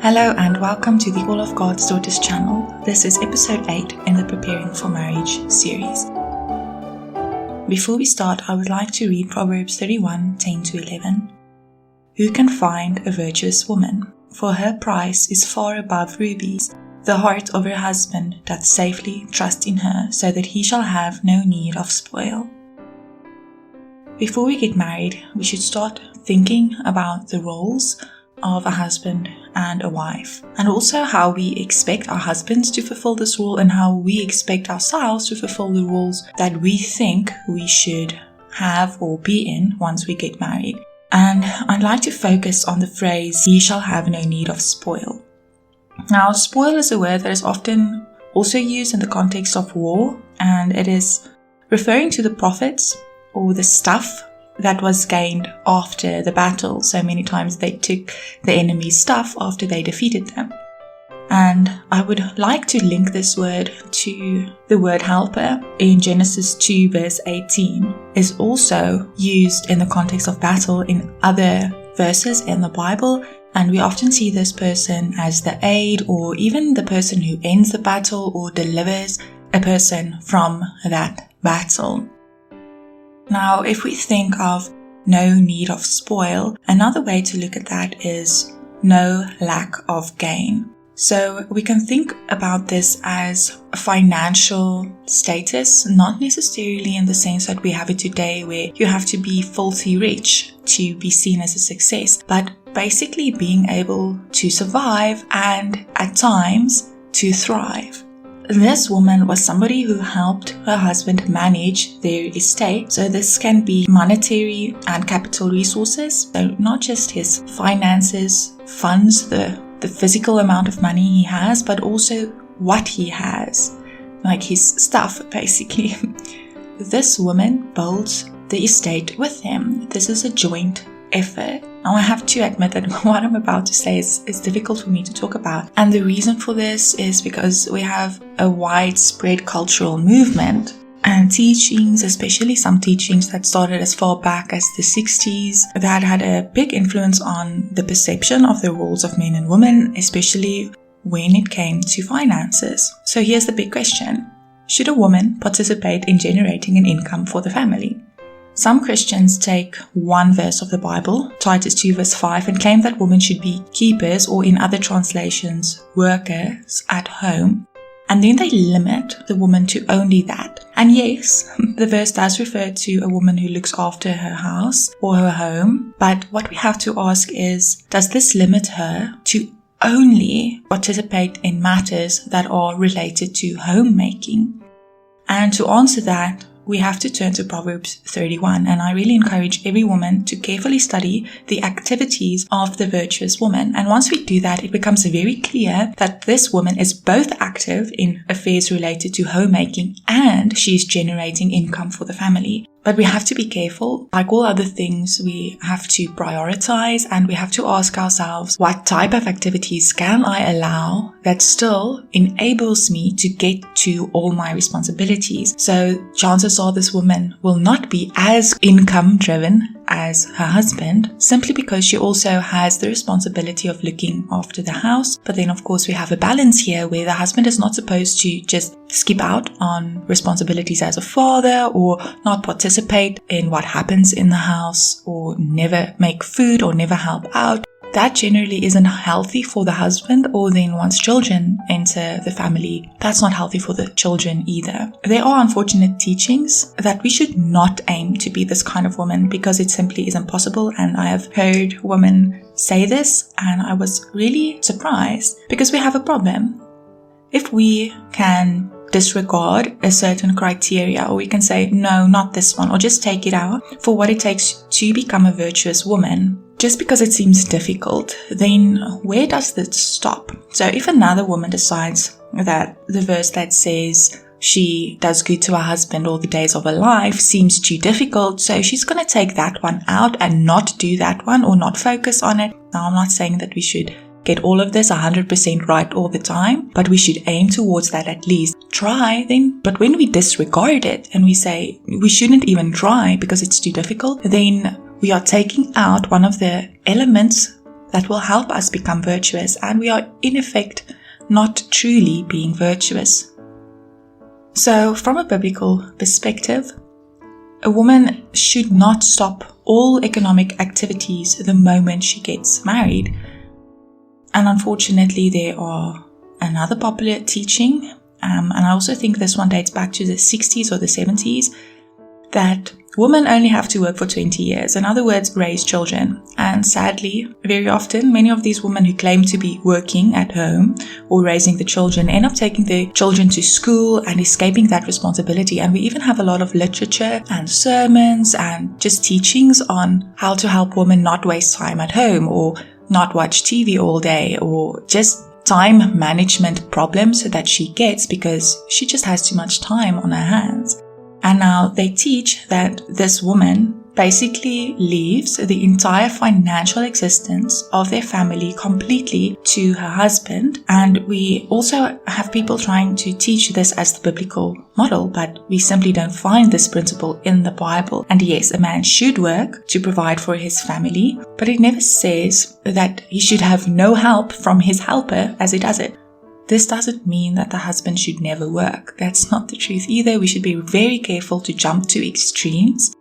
Hello and welcome to the All of God's Daughters channel. This is episode 8 in the Preparing for Marriage series. Before we start, I would like to read Proverbs 31:10-11. Who can find a virtuous woman? For her price is far above rubies. The heart of her husband doth safely trust in her, so that he shall have no need of spoil. Before we get married, we should start thinking about the roles of a husband and a wife, and also how we expect our husbands to fulfill this role and how we expect ourselves to fulfill the roles that we think we should have or be in once we get married. And I'd like to focus on the phrase, he shall have no need of spoil. Now, spoil is a word that is often also used in the context of war, and it is referring to the profits or the stuff that was gained after the battle. So many times they took the enemy's stuff after they defeated them. And I would like to link this word to the word helper in Genesis 2 verse 18 is also used in the context of battle in other verses in the Bible. And we often see this person as the aid or even the person who ends the battle or delivers a person from that battle. Now, if we think of no need of spoil, another way to look at that is no lack of gain. So we can think about this as a financial status, not necessarily in the sense that we have it today where you have to be filthy rich to be seen as a success, but basically being able to survive and at times to thrive. This woman was somebody who helped her husband manage their estate. So this can be monetary and capital resources. So not just his finances, funds, the physical amount of money he has, but also what he has, like his stuff, basically. This woman builds the estate with him. This is a joint effort. Now I have to admit that what I'm about to say is difficult for me to talk about. And the reason for this is because we have a widespread cultural movement and teachings, especially some teachings that started as far back as the 60s, that had a big influence on the perception of the roles of men and women, especially when it came to finances. So here's the big question. Should a woman participate in generating an income for the family? Some Christians take one verse of the Bible, Titus 2 verse 5, and claim that women should be keepers, or in other translations, workers at home. And then they limit the woman to only that. And yes, the verse does refer to a woman who looks after her house or her home. But what we have to ask is, does this limit her to only participate in matters that are related to homemaking? And to answer that, we have to turn to Proverbs 31, and I really encourage every woman to carefully study the activities of the virtuous woman. And once we do that, it becomes very clear that this woman is both active in affairs related to homemaking and she's generating income for the family. But we have to be careful. Like all other things, we have to prioritize and we have to ask ourselves, what type of activities can I allow that still enables me to get to all my responsibilities? So chances are this woman will not be as income driven as her husband, simply because she also has the responsibility of looking after the house. But then of course we have a balance here where the husband is not supposed to just skip out on responsibilities as a father or not participate in what happens in the house or never make food or never help out. That generally isn't healthy for the husband, or then once children enter the family, that's not healthy for the children either. There are unfortunate teachings that we should not aim to be this kind of woman because it simply isn't possible. And I have heard women say this and I was really surprised because we have a problem. If we can disregard a certain criteria, or we can say, no, not this one, or just take it out for what it takes to become a virtuous woman, just because it seems difficult, then where does this stop? So if another woman decides that the verse that says she does good to her husband all the days of her life seems too difficult, so she's going to take that one out and not do that one or not focus on it. Now, I'm not saying that we should get all of this 100% right all the time, but we should aim towards that at least. Try then, but when we disregard it and we say we shouldn't even try because it's too difficult, then we are taking out one of the elements that will help us become virtuous, and we are in effect not truly being virtuous. So from a biblical perspective, a woman should not stop all economic activities the moment she gets married. And unfortunately, there are another popular teaching, and I also think this one dates back to the 60s or the 70s, that women only have to work for 20 years. In other words, raise children. And sadly, very often, many of these women who claim to be working at home or raising the children end up taking their children to school and escaping that responsibility. And we even have a lot of literature and sermons and just teachings on how to help women not waste time at home or not watch TV all day, or just time management problems that she gets because she just has too much time on her hands. And now they teach that this woman basically leaves the entire financial existence of their family completely to her husband. And we also have people trying to teach this as the biblical model, but we simply don't find this principle in the Bible. And yes, a man should work to provide for his family, but it never says that he should have no help from his helper as he does it. This doesn't mean that the husband should never work. That's not the truth either. We should be very careful to jump to extremes.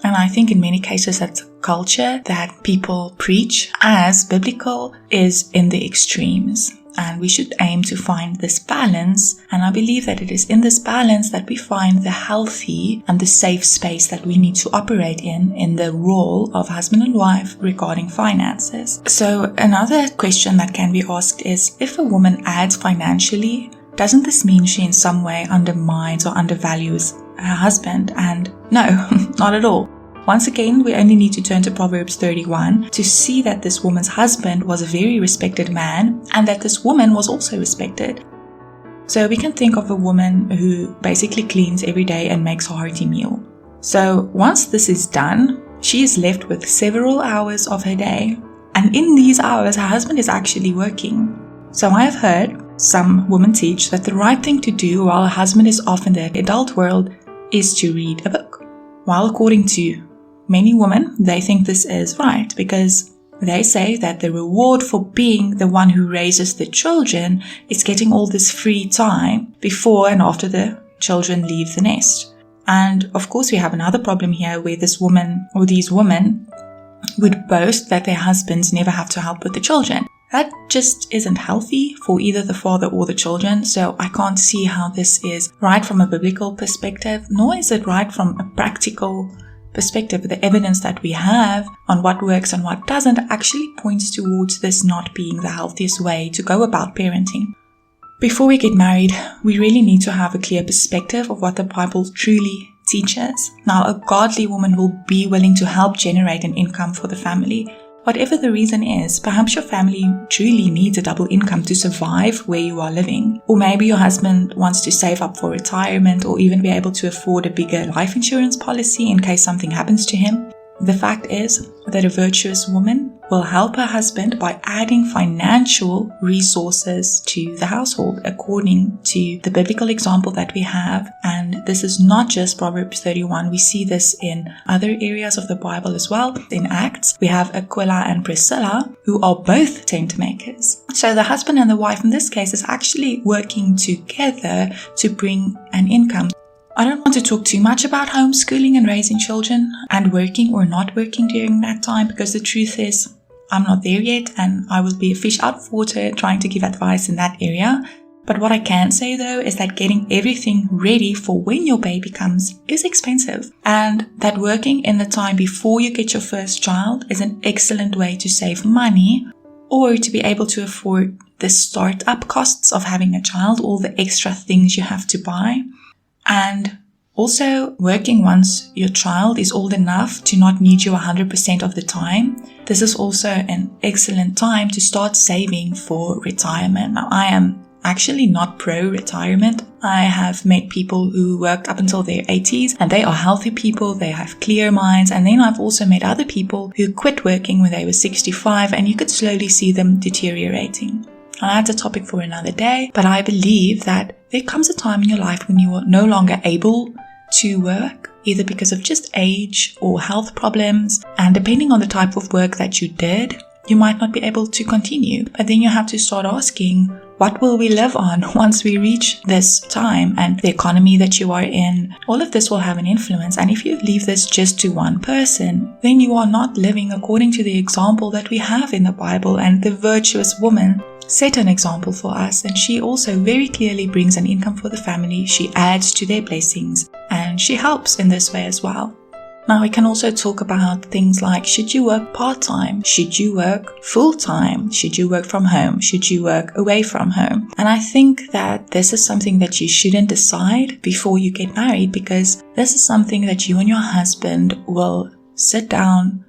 And I think in many cases that culture that people preach as biblical is in the extremes. And we should aim to find this balance. And I believe that it is in this balance that we find the healthy and the safe space that we need to operate in the role of husband and wife regarding finances. So another question that can be asked is, if a woman adds financially, doesn't this mean she in some way undermines or undervalues her husband? And no, not at all. Once again, we only need to turn to Proverbs 31 to see that this woman's husband was a very respected man and that this woman was also respected. So we can think of a woman who basically cleans every day and makes a hearty meal. So once this is done, she is left with several hours of her day. And in these hours, her husband is actually working. So I have heard some women teach that the right thing to do while her husband is off in the adult world is to read a book. While according to many women, they think this is right because they say that the reward for being the one who raises the children is getting all this free time before and after the children leave the nest. And of course, we have another problem here where this woman or these women would boast that their husbands never have to help with the children. That just isn't healthy for either the father or the children, so I can't see how this is right from a biblical perspective, nor is it right from a practical perspective. The evidence that we have on what works and what doesn't actually points towards this not being the healthiest way to go about parenting. Before we get married, we really need to have a clear perspective of what the Bible truly teaches. Now, a godly woman will be willing to help generate an income for the family. Whatever the reason is, perhaps your family truly needs a double income to survive where you are living. Or maybe your husband wants to save up for retirement or even be able to afford a bigger life insurance policy in case something happens to him. The fact is that a virtuous woman will help her husband by adding financial resources to the household according to the biblical example that we have. And this is not just Proverbs 31. We see this in other areas of the Bible as well. In Acts, we have Aquila and Priscilla, who are both tent makers. So the husband and the wife in this case is actually working together to bring an income. I don't want to talk too much about homeschooling and raising children and working or not working during that time, because the truth is I'm not there yet and I will be a fish out of water trying to give advice in that area. But what I can say though is that getting everything ready for when your baby comes is expensive, and that working in the time before you get your first child is an excellent way to save money or to be able to afford the start-up costs of having a child, all the extra things you have to buy. And also working once your child is old enough to not need you 100% of the time. This is also an excellent time to start saving for retirement. Now, I am actually not pro-retirement. I have met people who worked up until their 80s and they are healthy people, they have clear minds. And then I've also met other people who quit working when they were 65 and you could slowly see them deteriorating. Now, that's a topic for another day, but I believe that there comes a time in your life when you are no longer able to work, either because of just age or health problems. And depending on the type of work that you did, you might not be able to continue. But then you have to start asking, what will we live on once we reach this time? And the economy that you are in, all of this will have an influence. And if you leave this just to one person, then you are not living according to the example that we have in the Bible. And the virtuous woman set an example for us, and she also very clearly brings an income for the family. She adds to their blessings, and she helps in this way as well. Now we can also talk about things like, should you work part-time? Should you work full-time? Should you work from home? Should you work away from home? And I think that this is something that you shouldn't decide before you get married, because this is something that you and your husband will sit down,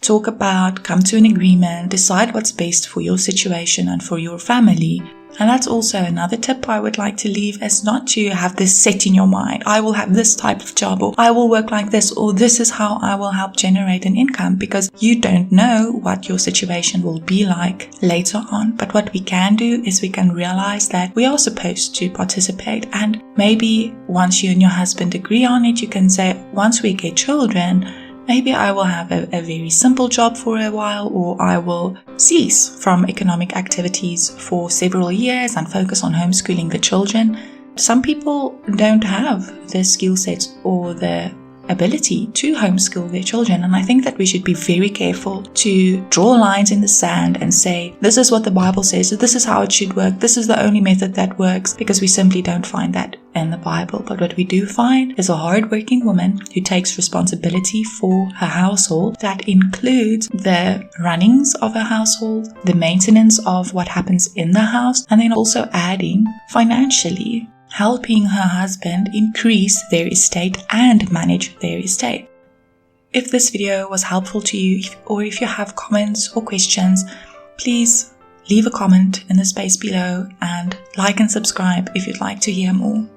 talk about, come to an agreement, decide what's best for your situation and for your family. And that's also another tip I would like to leave, is not to have this set in your mind. I will have this type of job, or I will work like this, or this is how I will help generate an income, because you don't know what your situation will be like later on. But what we can do is we can realize that we are supposed to participate, and maybe once you and your husband agree on it, you can say, once we get children, maybe I will have a very simple job for a while, or I will cease from economic activities for several years and focus on homeschooling the children. Some people don't have the skill sets or the ability to homeschool their children, and I think that we should be very careful to draw lines in the sand and say, this is what the Bible says, this is how it should work, this is the only method that works, because we simply don't find that in the Bible. But what we do find is a hard-working woman who takes responsibility for her household. That includes the runnings of her household, the maintenance of what happens in the house, and then also adding financially, helping her husband increase their estate and manage their estate. If this video was helpful to you, or if you have comments or questions, please leave a comment in the space below, and like and subscribe if you'd like to hear more.